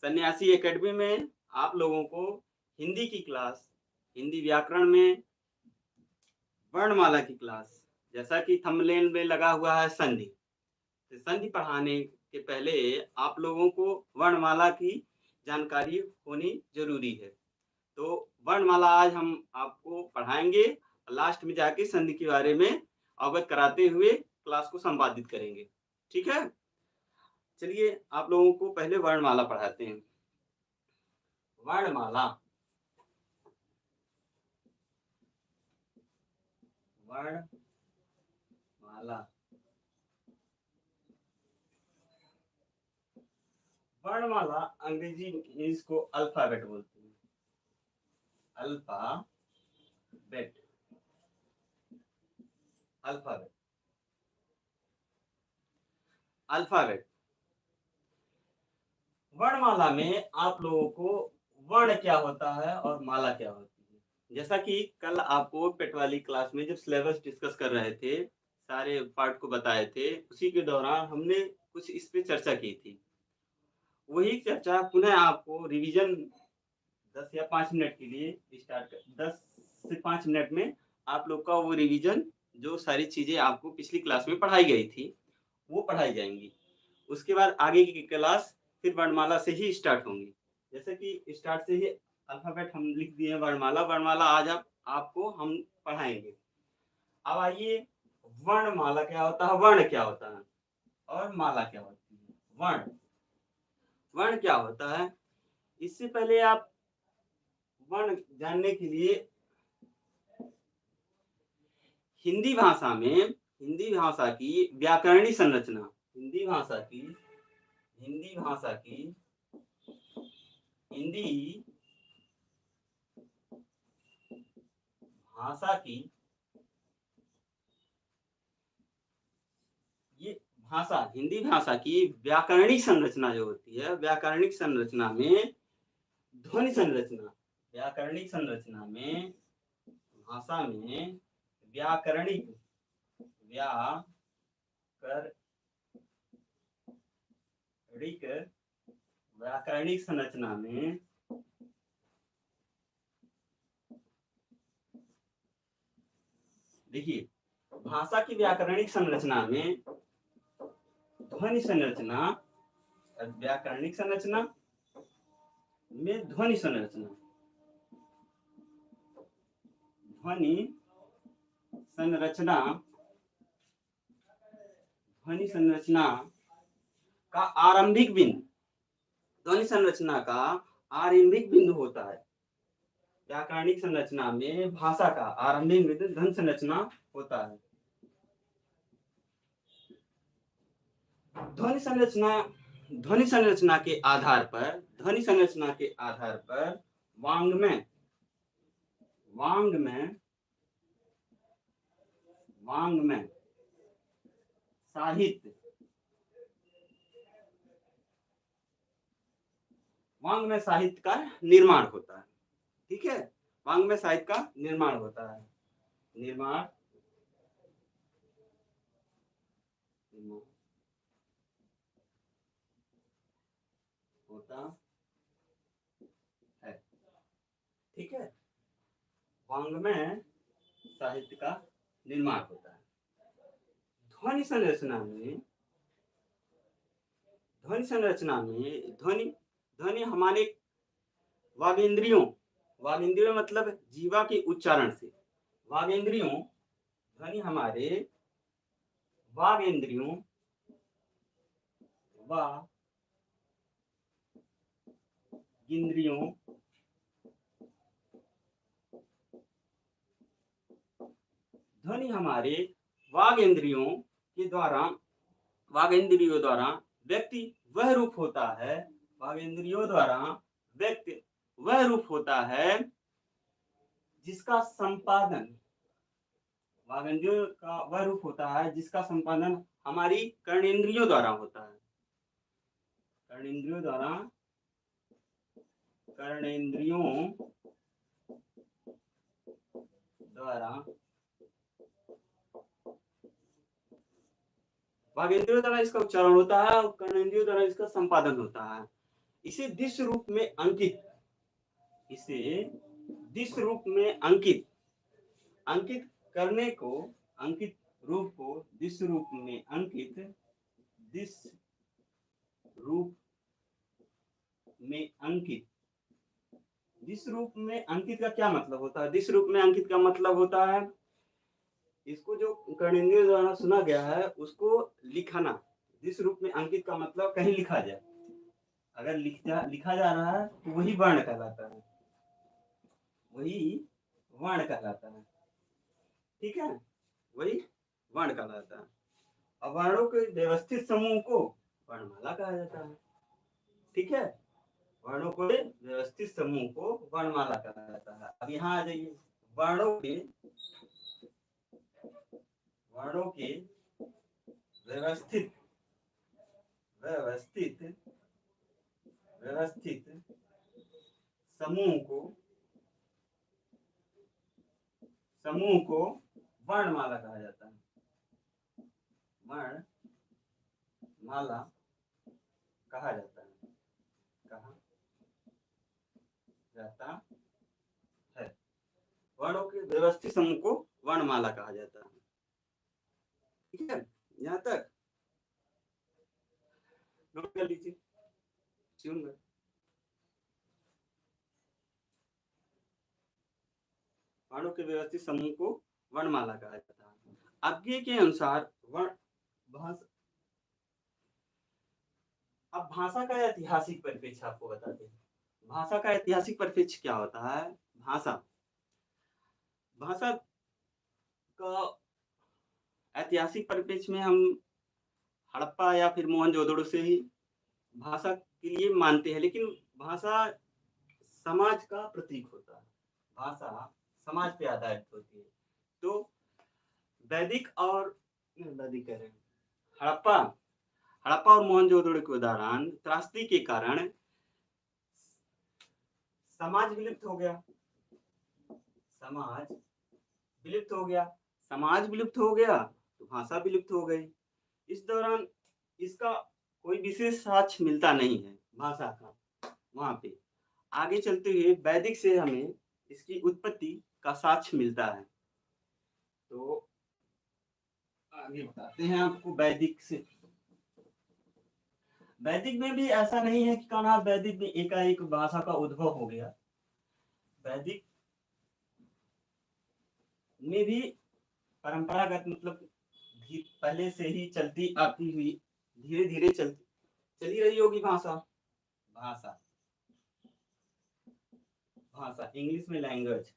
सन्यासी एकेडमी में आप लोगों को हिंदी की क्लास, हिंदी व्याकरण में वर्णमाला की क्लास, जैसा कि थंबनेल में लगा हुआ है संधि। तो संधि पढ़ाने के पहले आप लोगों को वर्णमाला की जानकारी होनी ज़रूरी है। तो वर्णमाला आज हम आपको पढ़ाएँगे, लास्ट में जाके संधि के बारे में अवगत कराते हुए क्लास को संपादित करेंगे। ठीक है? चलिए आप लोगों को पहले वर्णमाला पढ़ाते हैं। वर्णमाला, वर्णमाला। वर्णमाला अंग्रेजी में इसको अल्फाबेट बोलते हैं। Alphabet, alphabet, alphabet. वर्णमाला में आप लोगों को वर्ण क्या होता है और माला क्या होती है। जैसा कि कल आपको पेट वाली क्लास में जब सिलेबस डिस्कस कर रहे थे, सारे पार्ट को बताए थे, उसी के दौरान हमने कुछ इस पे चर्चा की थी। वही चर्चा पुनः आपको रिवीजन 10 या 5 मिनट के लिए स्टार्ट कर 10 से 5 मिनट में आप लोग का वो रिवीजन जो सारी चीज़ें आपको पिछली क्लास में पढ़ाई गई थी, वो पढ़ाई जाएँगी। उसके बाद आगे की क्लास फिर वर्णमाला से ही स्टार्ट होंगी। जैसे कि स्टार्ट से ही अल्फ़ाबेट हम लिख दिए हैं वर्णमाला, वर्णमाला आज आपको हम पढ़ाएँगे। अब आइए वर्णमाला क्या होता है, वर्ण क्या होता है और माला क्या होती है। वर्ण, वर्ण क्या होता है? इससे पहले आप वर्ण जानने के लिए हिंदी भाषा की व्याकरणिक संरचना, हिंदी भाषा की हिंदी भाषा की हिंदी भाषा की ये भाषा, हिंदी भाषा की व्याकरणिक संरचना जो होती है, व्याकरणिक संरचना में ध्वनि संरचना, व्याकरणिक संरचना में भाषा में व्याकरणिक व्याकरणिक संरचना में देखिए, भाषा की व्याकरणिक संरचना में ध्वनि संरचना, व्याकरणिक संरचना में ध्वनि संरचना, ध्वनि संरचना, ध्वनि संरचना का आरंभिक बिंदु, ध्वनि संरचना का आरंभिक बिंदु होता है। व्याकरणिक संरचना में भाषा का आरंभिक बिंदु ध्वनि संरचना होता है। ध्वनि संरचना के आधार पर, ध्वनि संरचना के आधार पर वांग्मय, साहित्य, वांग्मय साहित्य का निर्माण होता है। ठीक है, वांग्मय साहित्य का निर्माण होता है। निर्माण होता है। ठीक है, वांग्मय साहित्य का निर्माण होता है। ध्वनि संरचना में ध्वनि हमारे वागेंद्रियों मतलब जीवा के उच्चारण से, ध्वनि हमारे वागेंद्रियों ध्वनि हमारे वागेंद्रियों द्वारा व्यक्ति वह रूप होता है, वागेंद्रियों द्वारा व्यक्ति वह रूप होता है जिसका संपादन, वागेंद्रियों का वह रूप होता है जिसका संपादन हमारी कर्णेंद्रियों द्वारा होता है। कर्णेंद्रियों द्वारा वागेंद्रियों द्वारा इसका उच्चारण होता है और कर्णेंद्रियों द्वारा इसका संपादन होता है। इसे दिस रूप में अंकित, इसे दिस रूप में अंकित अंकित करने को, अंकित रूप को दिस रूप में अंकित, दिस रूप में अंकित। दिस रूप में अंकित का क्या मतलब होता है? दिस रूप में अंकित का मतलब होता है इसको जो कर्णेंद्रिय द्वारा सुना गया है उसको लिखना। दिस रूप में अंकित का मतलब कहीं लिखा जाए, अगर लिखा जा रहा है तो वही वर्ण कहलाता है, वही वर्ण कहलाता है। ठीक है, वही वर्ण कहलाता है। अब वर्णों के व्यवस्थित समूह को वर्णमाला कहा जाता है। ठीक है, वर्णों के व्यवस्थित समूह को वर्णमाला कहा जाता है। अब यहाँ आ जाइए, वर्णों के व्यवस्थित व्यवस्थित व्यवस्थित समूह को वर्णमाला कहा जाता है, वर्णमाला कहा जाता है, कहा जाता है। वर्णों के व्यवस्थित समूह को वर्णमाला कहा जाता है। ठीक है, यहाँ तक नोट कर लीजिए। वर्णों के व्यवस्थित समूह को वर्णमाला कहा जाता है। आगे के अनुसार अब भाषा का ऐतिहासिक परिप्रेक्ष्य आपको बताते हैं। भाषा का ऐतिहासिक परिप्रेक्ष्य क्या होता है? भाषा भाषा का ऐतिहासिक परिप्रेक्ष्य में हम हड़प्पा या फिर मोहनजोदड़ो से ही भाषा के लिए मानते हैं, लेकिन भाषा समाज का प्रतीक होता है, भाषा समाज पे आधारित होती है। तो वैदिक हड़प्पा हड़प्पा और मोहनजोदड़ो के दौरान त्रासदी के कारण समाज विलुप्त हो गया, समाज विलुप्त हो गया, समाज विलुप्त हो गया तो भाषा विलुप्त हो गई। इस दौरान इसका कोई विशेष साक्ष्य मिलता नहीं है भाषा का। वहां पे आगे चलते हुए वैदिक से हमें इसकी उत्पत्ति का साक्ष्य मिलता है। तो आगे बताते हैं आपको वैदिक से। वैदिक में भी ऐसा नहीं है कि कान्हा वैदिक में एकाएक भाषा का उद्भव हो गया। वैदिक में भी परंपरागत मतलब पहले से ही चलती आती हुई धीरे धीरे चली रही होगी भाषा। भाषा भाषा इंग्लिश में लैंग्वेज।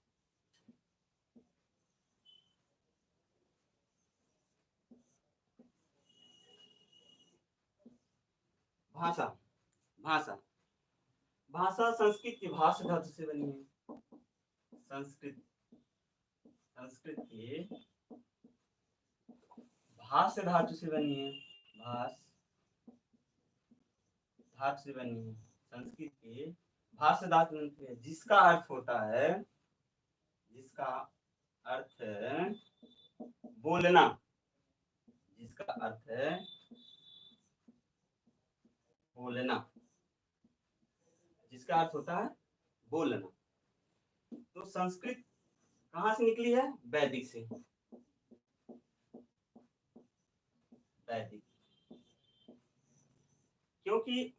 भाषा भाषा भाषा संस्कृत की भाष धातु से बनी है। संस्कृत संस्कृत के भाष धातु से बनी है। भाष धातु से बनी है। संस्कृत के भाष धातु बनती है, जिसका अर्थ होता है, जिसका अर्थ है बोलना, जिसका अर्थ है बोलना, जिसका अर्थ होता है बोलना। तो संस्कृत कहाँ से निकली है? वैदिक से। वैदिक, क्योंकि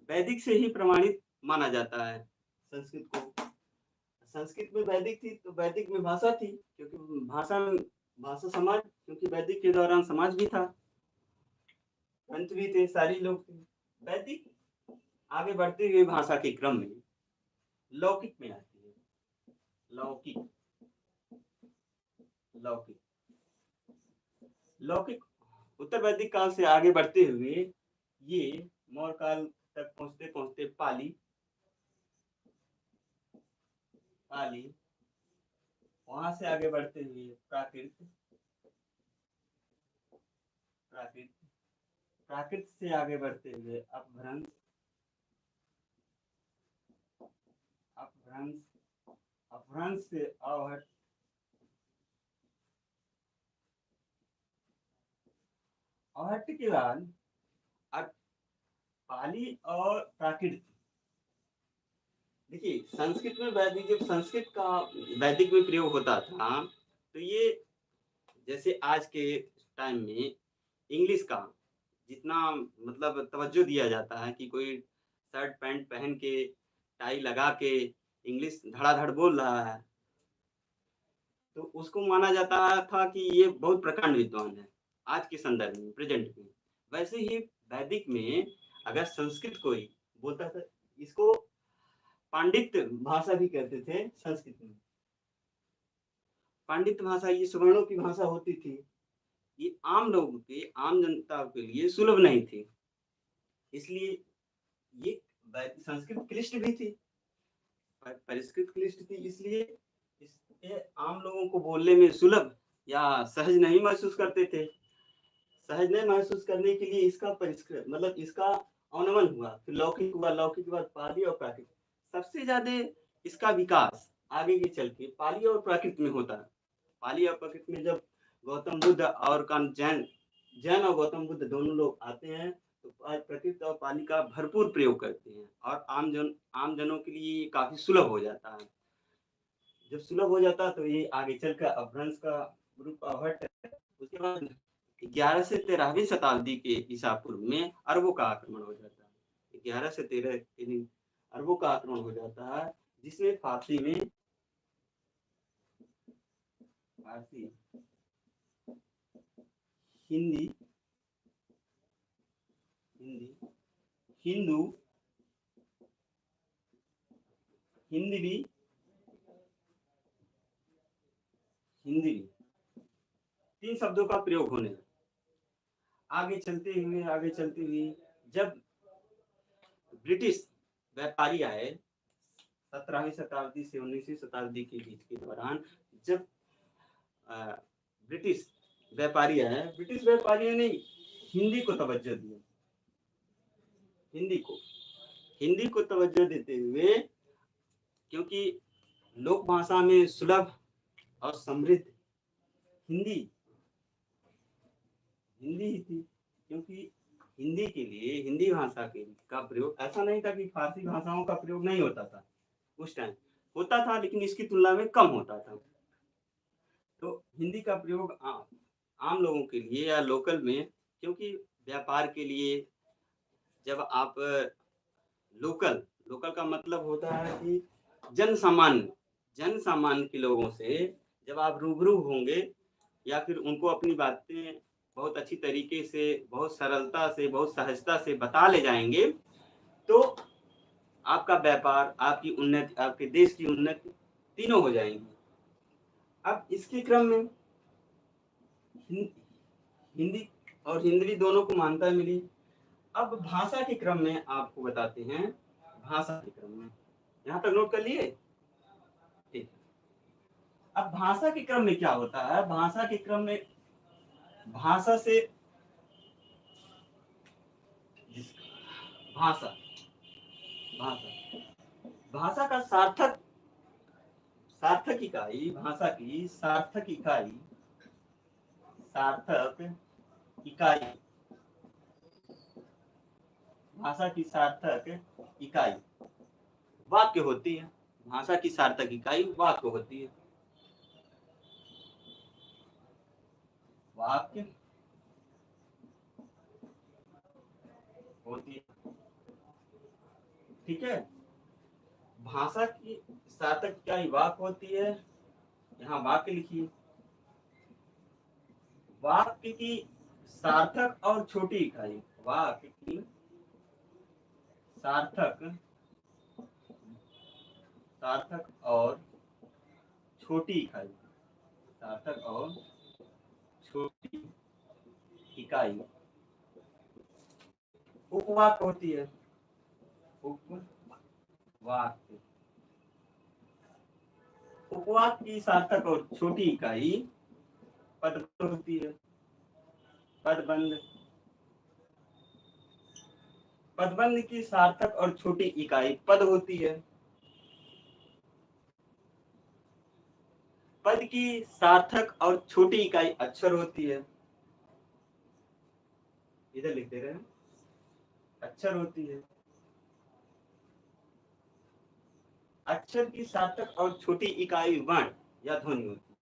वैदिक से ही प्रमाणित माना जाता है संस्कृत को। संस्कृत में वैदिक थी तो वैदिक में भाषा थी, क्योंकि भाषा समाज, क्योंकि वैदिक के दौरान समाज भी था, ग्रंथ भी थे, सारी लोग थे। वैदिक आगे बढ़ते हुए भाषा के क्रम में लौकिक में आती है। लौकिक लौकिक लौकिक उत्तर वैदिक काल से आगे बढ़ते हुए ये मौर्य काल तक पहुंचते पहुंचते पाली पाली वहां से आगे बढ़ते हुए प्राकृत प्राकृत प्राकृत से आगे बढ़ते हुए अपभ्रंश अपभ्रंश अपभ्रंश से अवहट अवहट के बाद पाली और प्राकृत देखिए संस्कृत में वैदिक, जब संस्कृत का वैदिक में प्रयोग होता था, तो ये जैसे आज के टाइम में इंग्लिश का जितना मतलब तवज्जो दिया जाता है कि कोई शर्ट पैंट पहन के, टाई लगा के इंग्लिश धड़ाधड़ बोल रहा है, तो उसको माना जाता था कि ये बहुत प्रकांड विद्वान है, आज के संदर्भ में, प्रेज़ेंट में। वैसे ही वैदिक में अगर संस्कृत कोई बोलता था, इसको पांडित्य भाषा भी कहते थे संस्कृत में। पांडित्य भाषा ये सवर्णों की भाषा होती थी। ये आम लोगों के, आम जनता के लिए सुलभ नहीं थी। इसलिए ये संस्कृत क्लिष्ट भी थी, परिष्कृत क्लिष्ट थी, इसलिए इसे आम लोगों को बोलने में सुलभ या सहज नहीं महसूस करते थे। सहज नहीं महसूस करने के लिए इसका परिष्कृत मतलब इसका अवनमन हुआ, फिर लौकिक हुआ, लौकिक के बाद पाली और प्राकृत। सबसे ज्यादा इसका विकास आगे के चल के पाली और प्राकृत में होता है। पाली और प्राकृत में जब गौतम बुद्ध और जैन जैन और गौतम बुद्ध दोनों लोग आते हैं, तो प्राकृत और पाली का भरपूर प्रयोग करते हैं और आम जनों के लिए काफी सुलभ हो जाता है। जब सुलभ हो जाता है तो ये आगे चलकर अपभ्रंश का रूप आवट है। उसके बाद 11 से 13वीं शताब्दी के ईसा पूर्व में अरबों का आक्रमण हो जाता है। 11 से 13 अरबों का आक्रमण हो जाता है, जिसमें फारसी हिंदी हिंदी हिंदू हिंदी हिंदी 3 शब्दों का प्रयोग होने लगा। आगे चलते हुए जब ब्रिटिश व्यापारी आए 17वीं शताब्दी से 19वीं शताब्दी के बीच के दौरान, जब ब्रिटिश व्यापारी आए, ब्रिटिश व्यापारियों ने हिंदी को तवज्जो दी। हिंदी को तवज्जो देते हुए, क्योंकि लोक भाषा में सुलभ और समृद्ध हिंदी हिंदी ही थी, क्योंकि हिंदी के लिए हिंदी भाषा के का प्रयोग ऐसा नहीं था कि फारसी भाषाओं का प्रयोग नहीं होता था। उस टाइम होता था, लेकिन इसकी तुलना में कम होता था। तो हिंदी का प्रयोग आम लोगों के लिए या लोकल में, क्योंकि व्यापार के लिए जब आप लोकल लोकल का मतलब होता है कि जन सामान्य के लोगों से जब आप रूबरू होंगे या फिर उनको अपनी बातें बहुत अच्छी तरीके से, बहुत सरलता से, बहुत सहजता से बता ले जाएंगे, तो आपका व्यापार, आपकी उन्नति, आपके देश की उन्नति तीनों हो जाएंगी। अब इसके क्रम में हिंदी और हिंदी दोनों को मान्यता मिली। अब भाषा के क्रम में आपको बताते हैं। भाषा के क्रम में यहाँ तक नोट कर लिए? ठीक। अब भाषा के क्रम में क्या होता है? भाषा के क्रम में भाषा से भाषा भाषा भाषा का सार्थक इकाई, भाषा की सार्थक इकाई भाषा की सार्थक इकाई वाक्य होती है। भाषा की सार्थक इकाई वाक्य होती है। वाक्य होती है, ठीक है। भाषा की सार्थक इकाई वाक्य होती है। यहाँ वाक्य लिखिए। वाक्य की सार्थक और छोटी इकाई, वाक्य की सार्थक और छोटी इकाई, सार्थक और छोटी इकाई उपवाक्य होती है। उपवाक्य उपवाक्य की सार्थक और छोटी इकाई पदबंध होती है। पदबंध की सार्थक और छोटी इकाई पद होती है। पद की सार्थक और छोटी इकाई अक्षर होती है। इधर लिख दे रहे हैं, अक्षर होती है। अक्षर की सार्थक और छोटी इकाई वर्ण या ध्वनि होती है।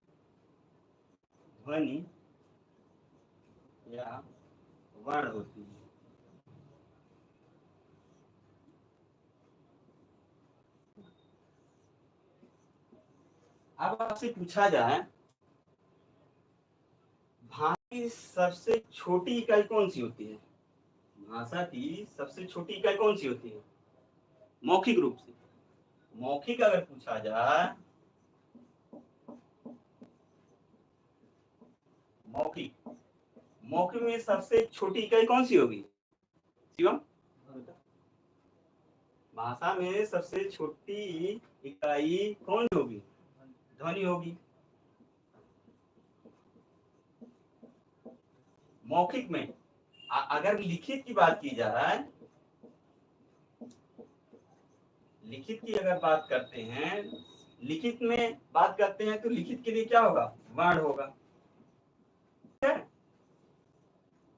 ध्वनि या वर्ण होती है। अब आपसे पूछा जाए भाषा की सबसे छोटी इकाई कौन सी होती है? भाषा की सबसे छोटी इकाई कौन सी होती है? मौखिक रूप से। मौखिक अगर पूछा जाए, मौखिक मौखिक में सबसे छोटी इकाई कौन सी होगी शिवम? भाषा में सबसे छोटी इकाई कौन होगी? ध्वनि होगी। मौखिक में अगर लिखित की बात की जाए, लिखित की अगर बात करते हैं, लिखित में बात करते हैं तो लिखित के लिए क्या होगा? वर्ण होगा।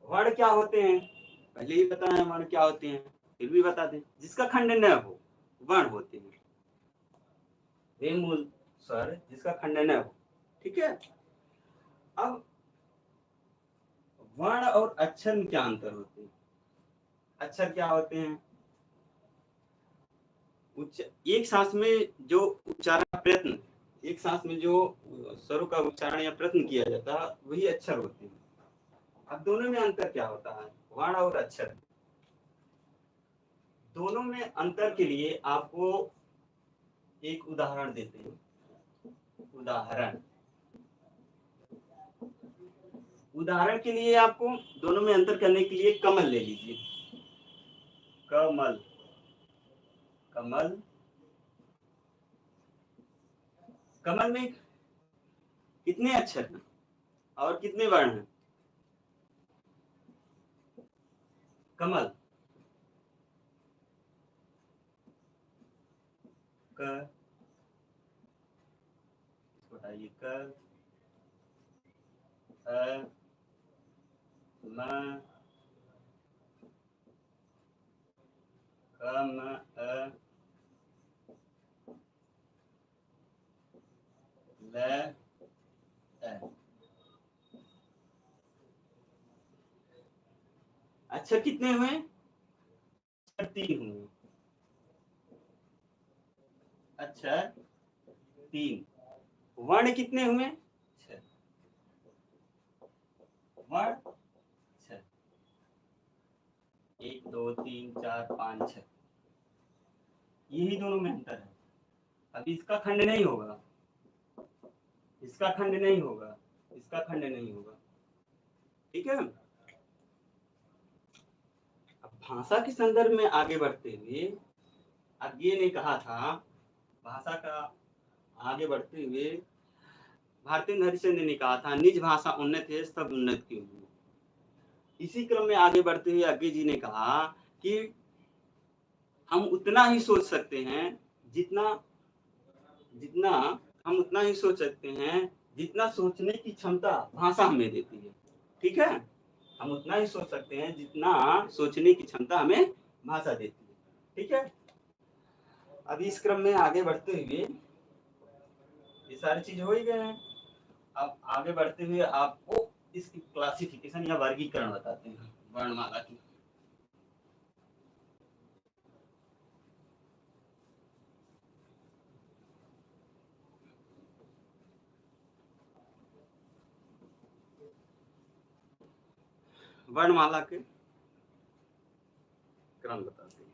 वर्ण क्या होते हैं पहले ही बताया, वर्ण क्या होते हैं, फिर भी बता दें। जिसका खंड न हो वर्ण होते हैं। बेमूल स्वर जिसका खंड न हो। ठीक है। अब वर्ण और अक्षर में क्या अंतर होते हैं? अक्षर क्या होते हैं? एक सांस में जो उच्चारण प्रयत्न, एक सांस में जो स्वरों का उच्चारण या प्रयत्न किया जाता है वही अक्षर होते हैं। अब दोनों में अंतर क्या होता है? वर्ण और अक्षर, दोनों में अंतर के लिए आपको एक उदाहरण देते हैं। उदाहरण के लिए आपको दोनों में अंतर करने के लिए कमल ले लीजिए। कमल, कमल, कमल में कितने अक्षर हैं और कितने वर्ण हैं? कमल, क, बताइए, क, अ, म, क, म, अ, ल, अ। अक्षर कितने हुए? अक्षर 3 हुए। अक्षर 3। वर्ण कितने हुए? 6। वर्ण 6। 1 2 3 4 5 6, यही दोनों में अंतर है। अब इसका खंड नहीं होगा, इसका खंड नहीं होगा, इसका खंड नहीं होगा। ठीक है। अब भाषा के संदर्भ में आगे बढ़ते हुए, अब ये ने कहा था भाषा का आगे बढ़ते हुए भारतेंदु हरिश्चंद्र ने कहा था निज भाषा उन्नत है सब उन्नत क्यों हो। इसी क्रम में आगे बढ़ते हुए अज्ञे जी ने कहा कि हम उतना ही सोच सकते हैं जितना जितना हम उतना ही सोच सकते हैं जितना सोचने की क्षमता भाषा हमें देती है। ठीक है। हम उतना ही सोच सकते हैं जितना सोचने की क्षमता हमें भाषा देती है। ठीक है। अब इस क्रम में आगे बढ़ते हुए ये सारी चीज हो ही गए हैं। अब आगे बढ़ते हुए आपको इसकी क्लासिफिकेशन या वर्गीकरण बताते हैं वर्णमाला की। वर्णमाला के क्रम बताते हैं।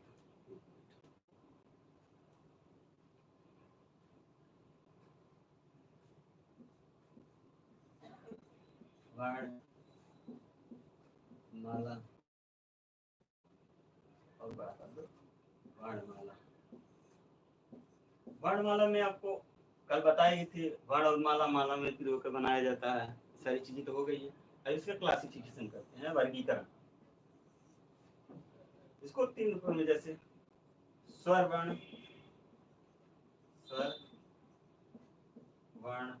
वर्णमाला और बता दो वर्णमाला। वर्णमाला में आपको कल बताई थी वर्ण और माला, माला में फिर होकर बनाया जाता है। सारी चीजें तो हो गई है। अब इसका क्लासिफिकेशन करते हैं, वर्गीकरण। इसको 3 रूपों में, जैसे स्वर वर्ण, स्वर वर्ण,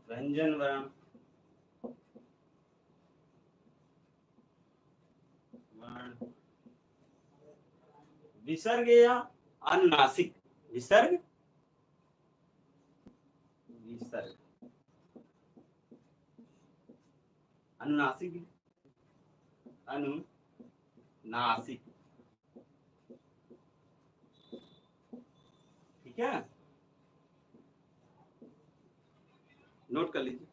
व्यंजन वर्ण, वर्ण, विसर्ग या अनुनासिक विसर्ग, विसर्ग, अनुनासिक, अनुनासिक। ठीक है, नोट कर लीजिए।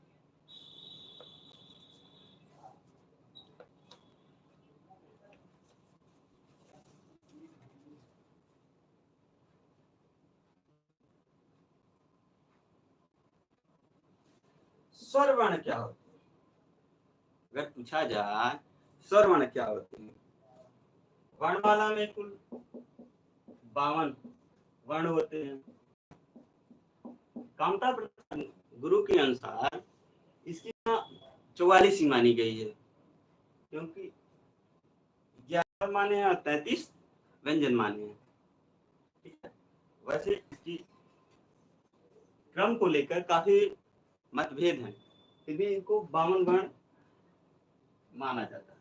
स्वर वर्ण क्या होते हैं? अगर पूछा जाए स्वर वर्ण क्या होते हैं? वर्णमाला में कुल 52 वर्ण होते हैं। कामता प्रधान गुरु के अनुसार इसकी 44 ही मानी गई है, क्योंकि 11 माने हैं और 33 व्यंजन माने हैं। ठीक है, वैसे इसकी क्रम को लेकर काफी मतभेद हैं, फिर भी इनको 52 वर्ण माना जाता है।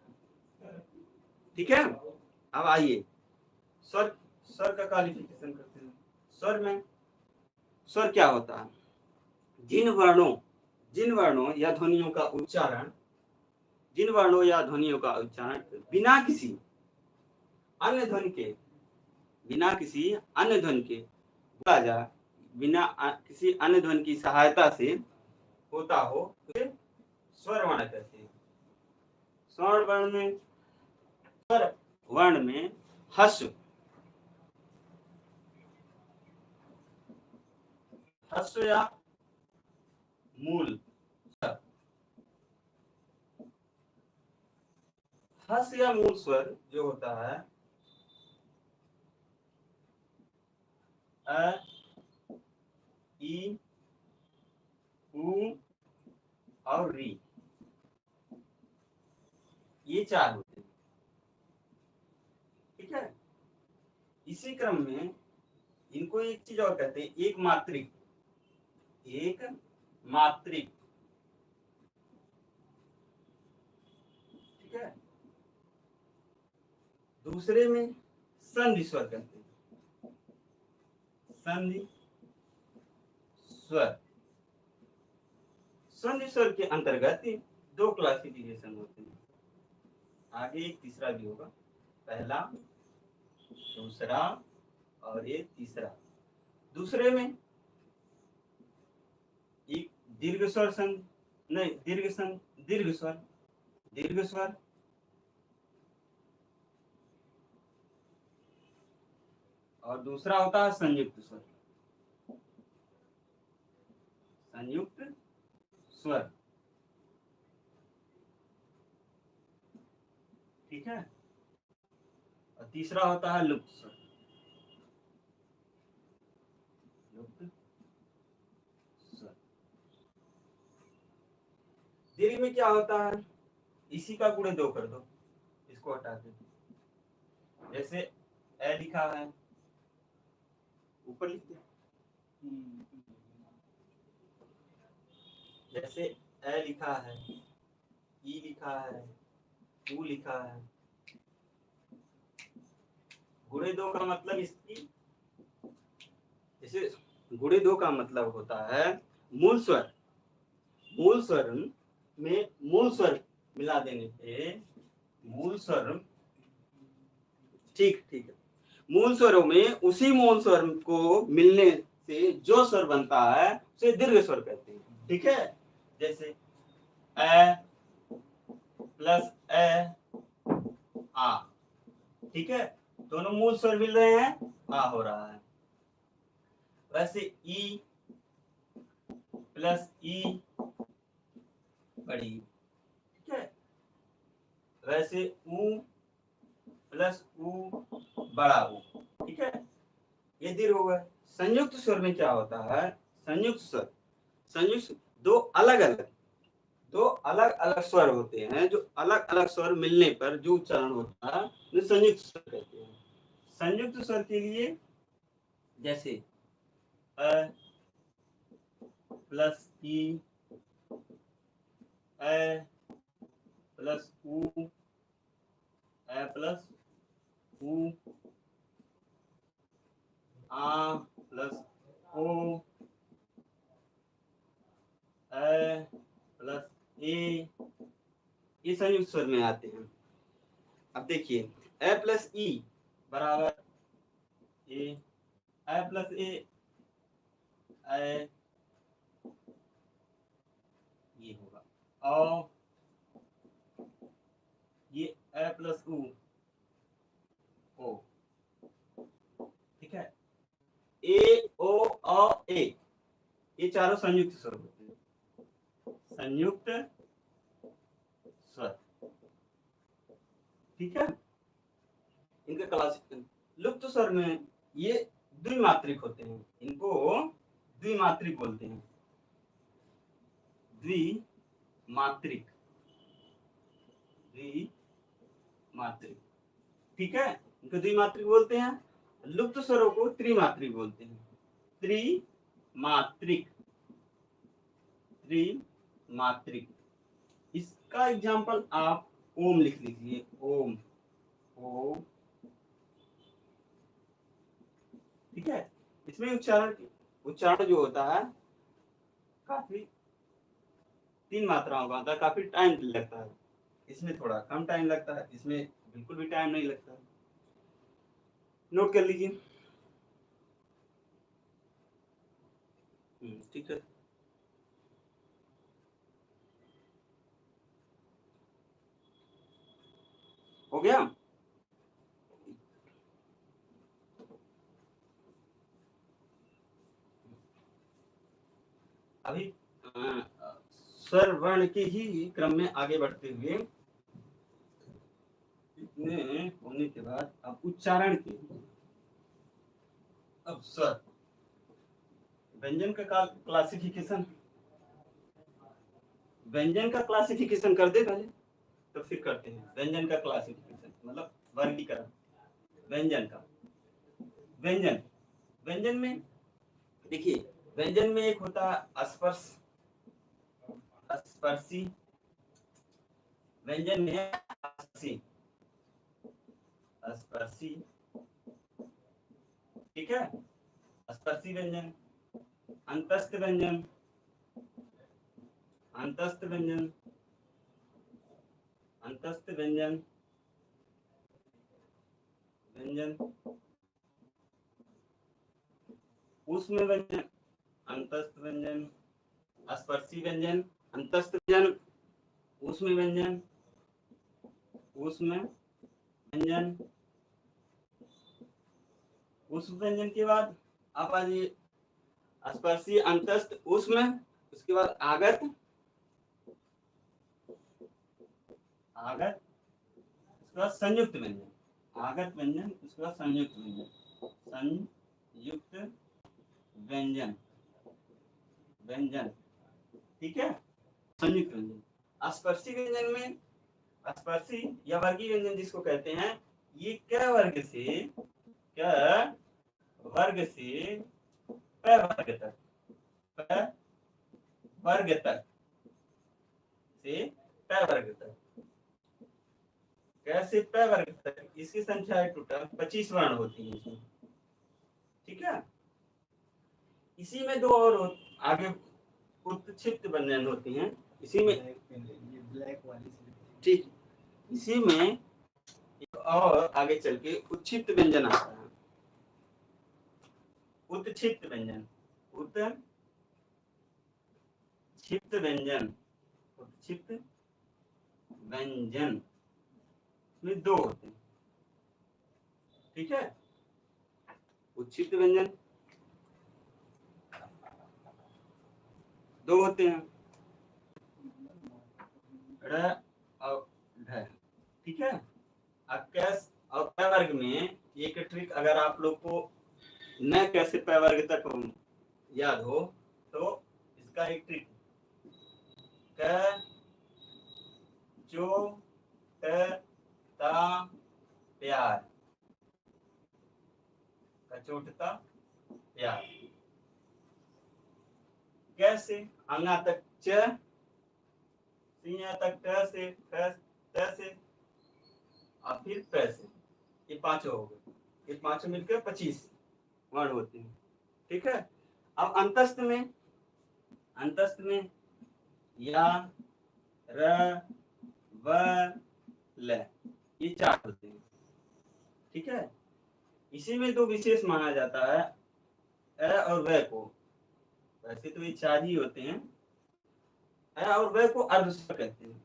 ठीक है, अब आइए स्वर, स्वर का क्वालिफिकेशन करते हैं। स्वर में स्वर क्या होता है? जिन वर्णों या ध्वनियों का उच्चारण, जिन वर्णों या ध्वनियों का उच्चारण बिना किसी अन्य ध्वनि के, बिना किसी अन्य ध्वनि के बोला जाए, बिना किसी अन्य ध्वनि की सहायता से होता हो, उसे स्वर वर्ण कहते हैं। स्वर वर्ण में, स्वर वर्ण में ह्रस्व, ह्रस्व या मूल, ह्रस्व या मूल स्वर जो होता है अ, ई, उ और री, ये 4 होते हैं। ठीक है, इसी क्रम में इनको एक चीज और कहते हैं, एक मात्रिक, एक मात्रिक। ठीक है, दूसरे में संधि स्वर कहते हैं, संधि स्वर। संधि स्वर के अंतर्गत 2 क्लासिफिकेशन होते हैं, आगे एक तीसरा भी होगा, पहला, दूसरा और एक तीसरा। दूसरे में एक दीर्घ स्वर संधि, नहीं दीर्घ संधि, दीर्घ स्वर, दीर्घ स्वर, और दूसरा होता है संयुक्त स्वर, संयुक्त स्वर। ठीक है, और तीसरा होता है लुप्त स्वर, लुप्त स्वर। दीर्घ में क्या होता है? इसी का गुणे 2 कर दो, इसको हटा दो। जैसे ए लिखा है, ऊपर लिख दो, जैसे ए लिखा है, ई लिखा है, ऊ लिखा है, गुणे 2 का मतलब इसकी, जैसे गुणे 2 का मतलब होता है मूल स्वर, मूल स्वर में मूल स्वर मिला देने पे, मूल स्वर, ठीक ठीक है, मूल स्वरों में उसी मूल स्वर को मिलने से जो स्वर बनता है उसे दीर्घ स्वर कहते हैं। ठीक है, जैसे ए प्लस ए आ, ठीक है, दोनों मूल स्वर मिल रहे हैं, आ हो रहा है। वैसे ई प्लस ई बड़ी, ठीक है, वैसे ऊ प्लस ऊ बड़ा ऊ। ठीक है, ये दीर्घ होगा। संयुक्त स्वर में क्या होता है? संयुक्त स्वर, संयुक्त दो अलग अलग स्वर होते हैं, जो अलग अलग स्वर मिलने पर जो उच्चारण होता है उसे संयुक्त स्वर कहते हैं। संयुक्त स्वर के लिए जैसे अ प्लस ई, ए प्लस ऊ, ए प्लस ऊ, आ प्लस ओ, ए प्लस ए, ये संयुक्त स्वर में आते हैं। अब देखिए ए प्लस ई बराबर ए प्लस ए ये होगा, और ये ए प्लस ऊ ओ, ठीक है। ए ओ ए, ये चारों संयुक्त स्वर होते हैं, संयुक्त स्वर, ठीक है। इनका क्लासिक लुप्त स्वर में ये द्विमात्रिक होते हैं, इनको द्विमात्रिक बोलते हैं, द्विमात्रिक, द्विमात्रिक, ठीक है। इनको द्विमात्रिक बोलते हैं। लुप्त स्वरों को त्रिमात्रिक बोलते हैं, त्रिमात्रिक, त्रिमात्रिक। इसका एग्जांपल आप ओम लिख लीजिए, ओम, ओ, ठीक है। इसमें उच्चारण जो होता है काफी 3 मात्राओं का होता है, काफी टाइम लगता है। इसमें थोड़ा कम टाइम लगता है, इसमें बिल्कुल भी टाइम नहीं लगता है। नोट कर लीजिए, ठीक है। हो गया। अभी स्वर वर्ण के ही क्रम में आगे बढ़ते हुए, इतने होने के बाद अब उच्चारण के, अब स्वर व्यंजन का क्लासिफिकेशन, व्यंजन का क्लासिफिकेशन कर दे पहले, तो फिर करते हैं व्यंजन का क्लासिफिकेशन, मतलब वर्गीकरण व्यंजन का। व्यंजन, व्यंजन में देखिए, व्यंजन में एक होता है स्पर्श, स्पर्शी, व्यंजन में है स्पर्शी, स्पर्शी, ठीक है। स्पर्शी व्यंजन, अंतस्थ व्यंजन, अंतस्थ व्यंजन, अंतस्थ व्यंजन, व्यंजन, ऊष्म व्यंजन, अंतस्थ व्यंजन, स्पर्शी व्यंजन, अंतस्थ व्यंजन, ऊष्म व्यंजन, ऊष्म व्यंजन, ऊष्म व्यंजन के बाद आप आ जाइए स्पर्शी, अंतस्थ, ऊष्म, उसके बाद आगत, आगत, उसके बाद संयुक्त व्यंजन, आगत व्यंजन, उसके बाद संयुक्त व्यंजन, संयुक्त व्यंजन, व्यंजन, ठीक है। संयुक्त व्यंजन, स्पर्शी व्यंजन में, स्पर्शी या वर्गीय व्यंजन जिसको कहते हैं, ये क वर्ग से प वर्ग तक, प वर्ग तक से प वर्ग तक, कैसे प वर्ग तक, इसकी संख्या है टोटल 25 वर्ण होती है इसमें, ठीक है। इसी में दो और आगे उत्क्षिप्त व्यंजन होती हैं, इसी में ब्लैक वाली, ठीक, इसी में एक और आगे चल के उत्क्षिप्त व्यंजन आता है, उत्क्षिप्त व्यंजन, उत्क्षिप्त व्यंजन, उत्क्षिप्त व्यंजन में दो होते हैं, ठीक है। उत्क्षिप्त व्यंजन दो होते हैं, ड़ और ढ, ठीक है। अब कैस और प वर्ग में एक ट्रिक अगर आप लोग को न कैसे प वर्ग तक याद हो, तो इसका एक ट्रिक, क जो ट ता प्यार, कचोटता प्यार, कैसे अंगा तक च, सिया तक ट से, त से, और फिर प से, ये पांचों हो गए, ये पांचों मिलकर 25 वर्ण होते हैं, ठीक है। अब अंतस्थ में या, र, व, ल, ये 4 होते हैं। ठीक है। इसी में 2 विशेष माना जाता है, अ और व को। वैसे तो ये 4 ही होते हैं। अ और व को अर्ध स्वर कहते हैं,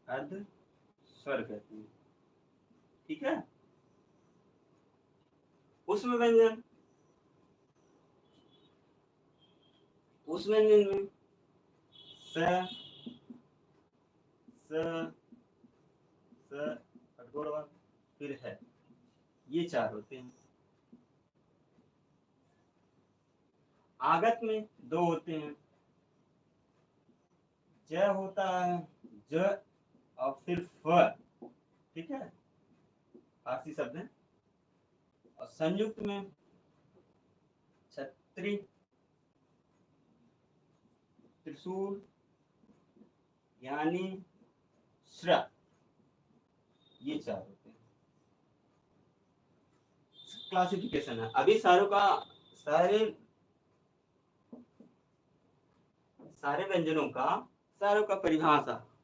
अर्ध स्वर कहते हैं। ठीक है। उसमें व्यंजन, उस व्यंजन में स, कठोर वाला, फिर है, ये 4 होते हैं। आगत में 2 होते हैं, ज होता है, ज और फिर फ। ठीक है, फारसी शब्द है। और संयुक्त में छत्री, त्रिशूल, यानी, श्र, ये 4 होते हैं। क्लासिफिकेशन है। अभी सारे व्यंजनों का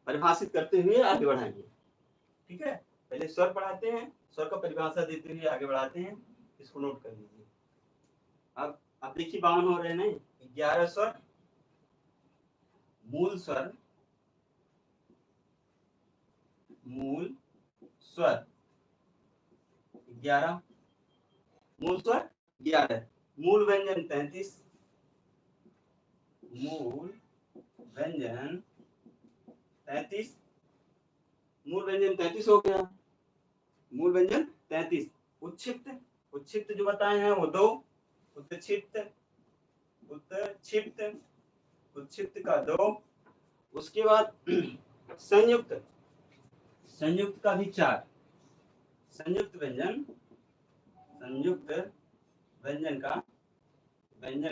परिभाषित करते हुए आगे बढ़ाएंगे। ठीक है। पहले स्वर पढ़ाते हैं, स्वर का परिभाषा देते हुए आगे बढ़ाते हैं। इसको नोट कर लीजिए। अब देखिए 52 हो रहे हैं। 11 स्वर, मूल स्वर 11, मूल स्वर 11, मूल व्यंजन 33, मूल व्यंजन 33 हो गया। मूल व्यंजन 33। उच्छिप्त जो बताए हैं वो 2, उत्क्षिप्त का 2। उसके बाद संयुक्त का भी 4। संयुक्त व्यंजन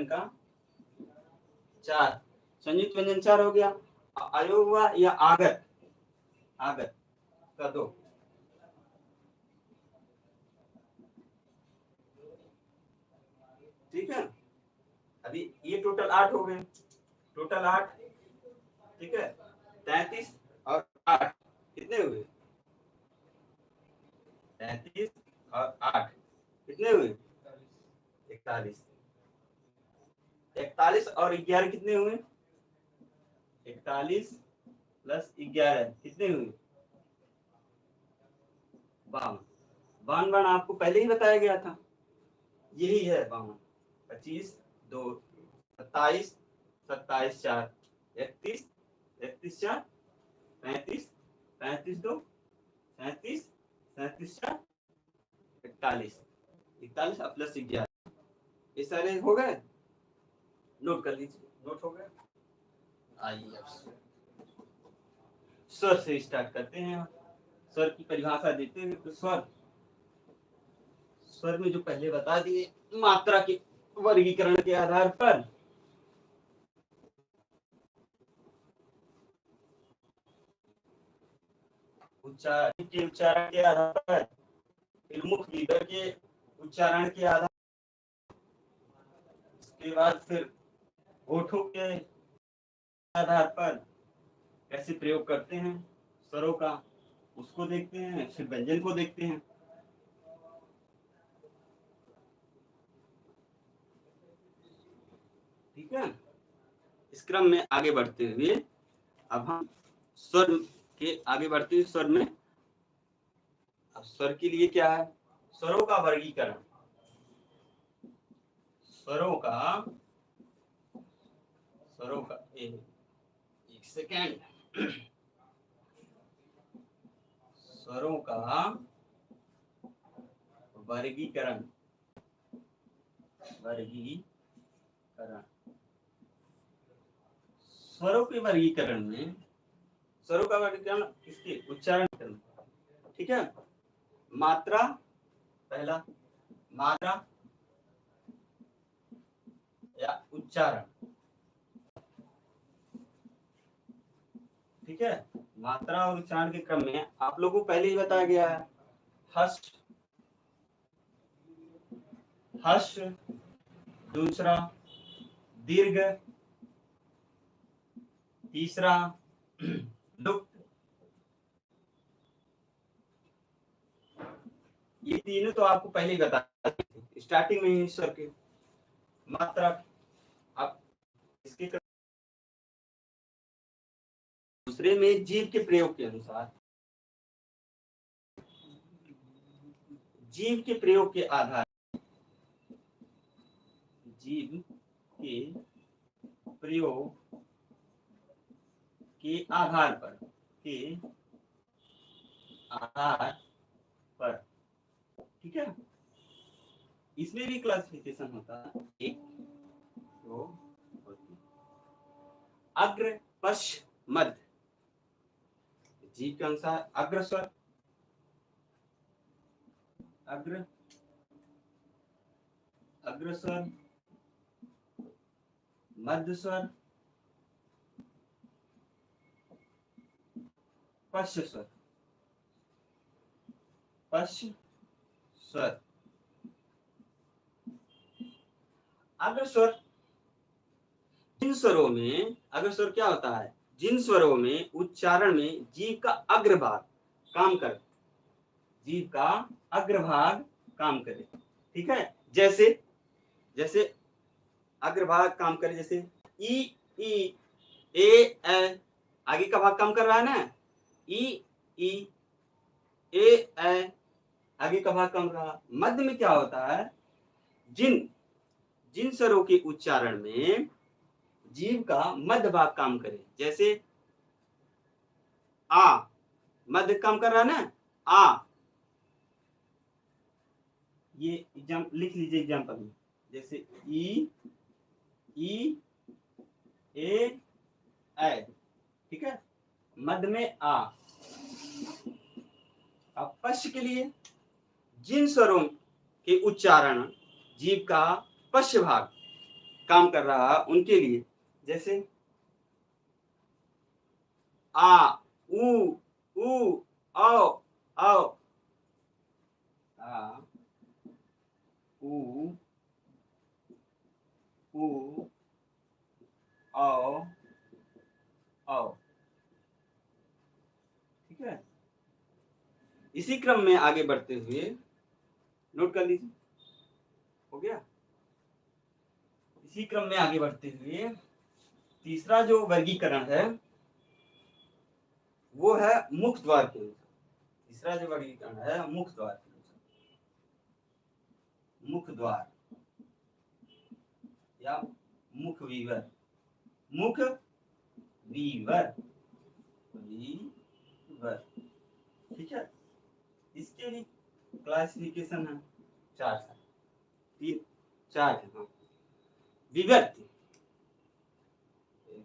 का 4। संयुक्त व्यंजन 4 हो गया। अयोग हुआ या आगत का 2। ठीक है। अभी ये टोटल 8 हो गए, टोटल 8। ठीक है। 33 और 8 कितने हुए? 33 और 8 कितने हुए? 41। 41 और 11 कितने हुए? 41 प्लस 11 कितने हुए? 52। 52 आपको पहले ही बताया गया था, यही है 52। 25 2 27, 27 4 31, 31 4 35, 35 2 37, 37 4 41, 41 प्लस 11। ये सारे हो गए, नोट कर लीजिए। नोट हो गए। आइए अब स्वर से स्टार्ट करते हैं। स्वर की परिभाषा देते हैं। तो स्वर में जो पहले बता दिए, मात्रा के वर्गीकरण के आधार पर उच्चारण के आधार पर, फिर मुख विभर के उच्चारण के आधार, उसके बाद फिर होठों के आधार पर कैसे प्रयोग करते हैं स्वरों का, उसको देखते हैं। फिर व्यंजन को देखते हैं। ठीक है। इस क्रम में आगे बढ़ते हुए अब हम स्वर के आगे बढ़ते हुए स्वर में, अब स्वर के लिए क्या है? स्वरों का वर्गीकरण। स्वरों का एक सेकेंड। स्वरों का वर्गीकरण। स्वरों के वर्गीकरण में, स्वरों का वर्गीकरण किसके? उच्चारण करना। ठीक है। मात्रा, पहला मात्रा या उच्चारण। ठीक है। मात्रा और उच्चारण के क्रम में आप लोगों को पहले ही बताया गया है। हश्र, दूसरा दीर्घ, तीसरा लुप्त। ये तीनों तो आपको पहले ही बता थे स्टार्टिंग में ही स्वर के मात्रा। आप इसके दूसरे में जीव के प्रयोग के अनुसार, जीव के प्रयोग के आधार, जीव के प्रयोग के आधार पर, के आधार पर, ठीक है। इसमें भी क्लासिफिकेशन होता है, एक, दो और तीन। अग्र, पश्च, मध्य। जीव के अनुसार अग्र स्वर, अग्र, अग्र स्वर, मध्य स्वर, पश्च स्वर, पश्च स्वर। अग्र स्वर, जिन स्वरों में, अग्र स्वर क्या होता है, जिन स्वरों में उच्चारण में जीव का अग्रभाग काम करे, जीव का अग्रभाग काम करे, ठीक है। जैसे जैसे अग्रभाग काम करे, जैसे ई, ई, ए, आगे का भाग काम कर रहा है ना, ई, ई, ए, आगे का भाग काम कर रहा। मध्य में क्या होता है, जिन जिन स्वरों के उच्चारण में जीव का मध्य भाग काम करे, जैसे आ, मध्य काम कर रहा है ना, आ। ये एग्जाम लिख लीजिए एग्जाम्पल में, जैसे ई, ए, ठीक है, मध्य में आ। अब पश्च के लिए जिन स्वरों के उच्चारण जीव का पश्च भाग काम कर रहा है उनके लिए, जैसे आ, उ, औ, आ, उ, औ, ठीक है। इसी क्रम में आगे बढ़ते हुए नोट कर लीजिए, हो गया। इसी क्रम में आगे बढ़ते हुए तीसरा जो वर्गीकरण है वो है मुख द्वार के अनुसार। तीसरा जो वर्गीकरण है मुख द्वार के अनुसार, मुख द्वार या मुख वीवर, मुख वीवर, वीवर, ठीक है। इसके भी क्लासिफिकेशन है, चार, तीन, चार है। हाँ, विवर्त,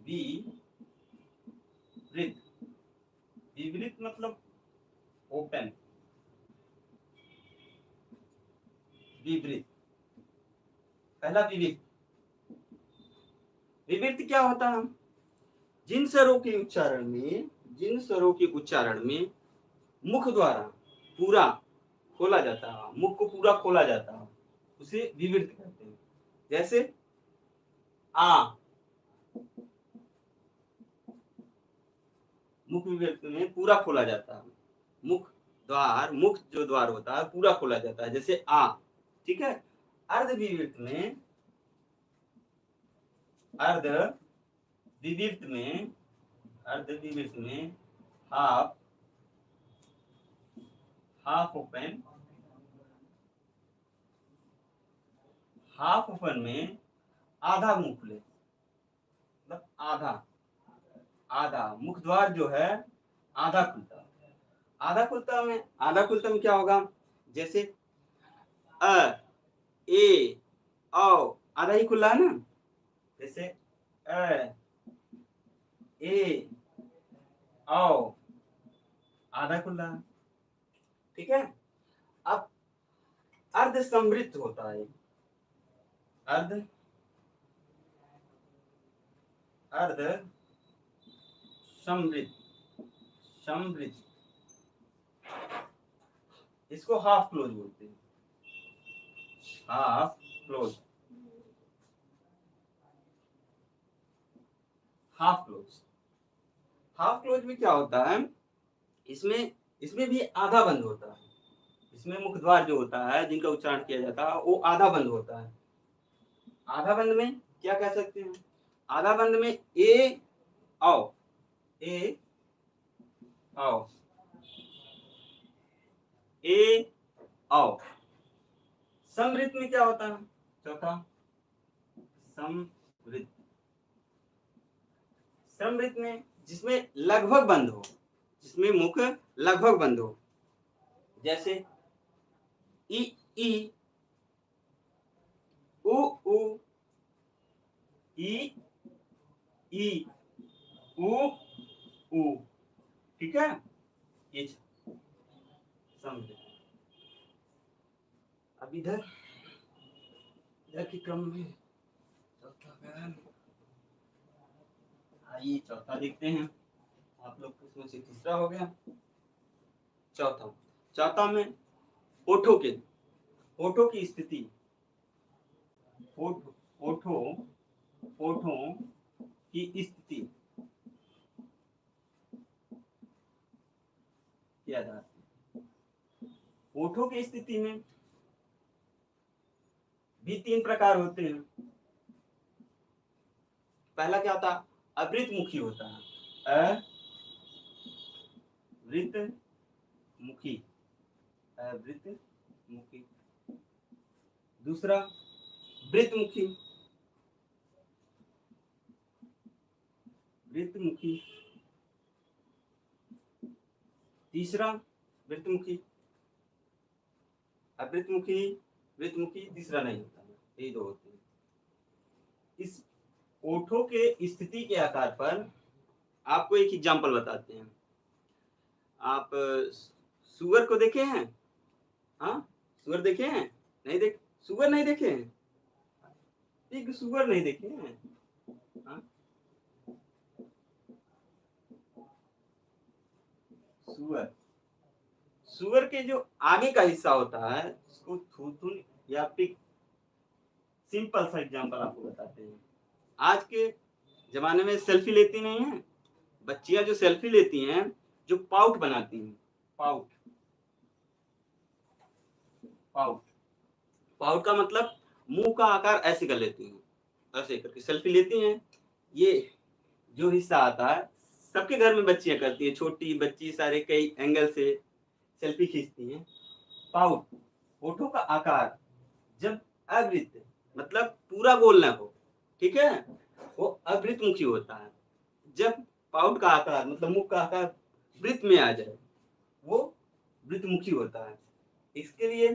विवृत, विवृत मतलब ओपन, विवृत, पहला विविध। विवृत क्या होता है, जिन स्वरों के उच्चारण में, जिन स्वरों के उच्चारण में मुख द्वारा पूरा खोला जाता है, मुख को पूरा खोला जाता है, उसे विवृत कहते हैं। जैसे आ, मुख विवृत में पूरा खोला जाता है, मुख द्वार, मुख जो द्वार होता है पूरा खोला जाता है, जैसे आ, ठीक है। अर्ध विवृत में, अर्ध विवृत में, अर्ध विवृत में half, half open, half open में आधा मुंह खुले, मतलब आधा, आधा मुख द्वार जो है आधा खुलता, आधा खुलता में, आधा खुलता में क्या होगा, जैसे अ, ए, औ, आधा ही खुला है ना, जैसे अ, ए, औ, आधा खुला, ठीक है। अब अर्ध समृद्ध होता है, अर्ध, अर्ध समृद्ध, समृद्ध, इसको हाफ क्लोज बोलते हैं, half close, half close. Half close में क्या होता है, इसमें इसमें भी आधा बंद होता है। इसमें मुख द्वार जो होता है जिनका उच्चारण किया जाता है वो आधा बंद होता है। आधा बंद में क्या कह सकते हैं, आधा बंद में ए आओ, ए आओ, ए आओ। समवृत्त में क्या होता है, चौथा समवृत्त। समवृत्त में जिसमें लगभग बंद हो, जिसमें मुख लगभग बंद हो, जैसे ई ई, उ उ, ई ई, उ उ। ठीक है, ये समवृत्त। अब इधर के क्रम में चौथा, आइए चौथा देखते हैं। आप लोग उसमें से तीसरा हो गया, चौथा। चौथा में ओठों के, ओठों की स्थिति, ओठों ओठों की स्थिति क्या था। ओठों की स्थिति में भी तीन प्रकार होते हैं। पहला क्या था, अवृत मुखी होता है, अवृत मुखी, अवृत मुखी। दूसरा वृत्त मुखी, वृत्त मुखी। तीसरा वृत्त मुखी, अवृत मुखी, वृत्त मुखी, तीसरा नहीं होता है, यही दो होते हैं। इस ओठों के स्थिति के आधार पर आपको एक एग्जांपल बताते हैं। आप सुअर को देखे हैं, हाँ सुअर देखे हैं, नहीं देख, सुअर नहीं देखे हैं, एक सुअर नहीं देखे हैं, हाँ? सुअर, सुअर के जो आगे का हिस्सा होता है उसको थूथुन या पिक। सिंपल सा एग्जांपल आपको बताते हैं। आज के जमाने में सेल्फी लेती नहीं है बच्चियां, जो सेल्फी लेती हैं जो पाउट बनाती हैं, पाउट, पाउट, पाउट का मतलब मुंह का आकार ऐसे कर लेती हैं, ऐसे करके सेल्फी लेती हैं। ये जो हिस्सा आता है सबके घर में बच्चियां करती हैं, छोटी बच्ची सारे कई एंगल से सेल्फी खींचती हैं। पाउट, होठों का आकार जब अवृत्त मतलब पूरा गोल न हो, ठीक है, वो अवृत्त मुखी होता है। जब पाउट का आकार मतलब मुख का आकार वृत्त में आ जाए वो वृत्त मुखी होता है। इसके लिए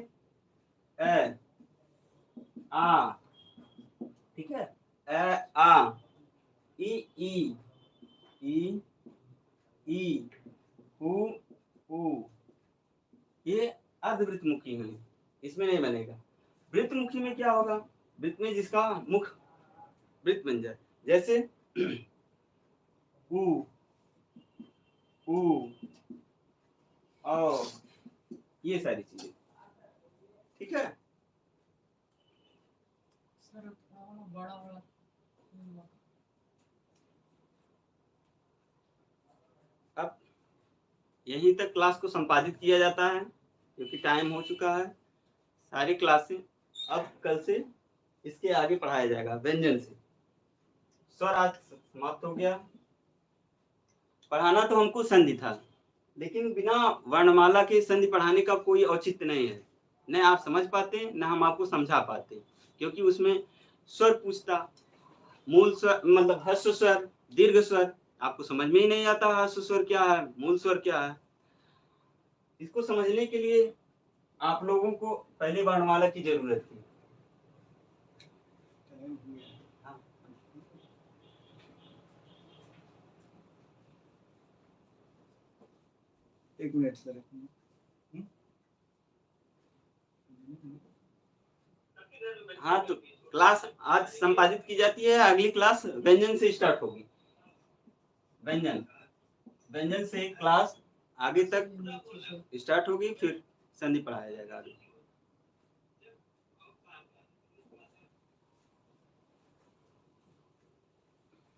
ए आ, ठीक है, ए आ, ई ई, ई ई, उ उ, ये अर्धवृत्त मुखी है, इसमें नहीं बनेगा। वृत्त मुखी में क्या होगा, वृत्त में जिसका मुख वृत्त बन जाए, जैसे उ उ, औ, ये सारी चीजें, ठीक है। अब यहीं तक क्लास को संपादित किया जाता है क्योंकि टाइम हो चुका है। सारी क्लासें अब कल से इसके आगे पढ़ाया जाएगा व्यंजन से। स्वर आज समाप्त हो गया। पढ़ाना तो हमको संधि था, लेकिन बिना वर्णमाला के संधि पढ़ाने का कोई औचित्य नहीं है। न आप समझ पाते न हम आपको समझा पाते, क्योंकि उसमें स्वर पूछता, मूल स्वर मतलब ह्रस्व स्वर, दीर्घ स्वर, आपको समझ में ही नहीं आता ह्रस्व स्वर क्या है, मूल स्वर क्या है। इसको समझने के लिए आप लोगों को पहले वर्णमाला की जरूरत थी। एक मिनट सर, हाँ तो क्लास आज संपादित की जाती है, अगली क्लास व्यंजन से स्टार्ट होगी। व्यंजन, व्यंजन से क्लास आगे तक स्टार्ट होगी, फिर संधि पढ़ाया जाएगा आगे।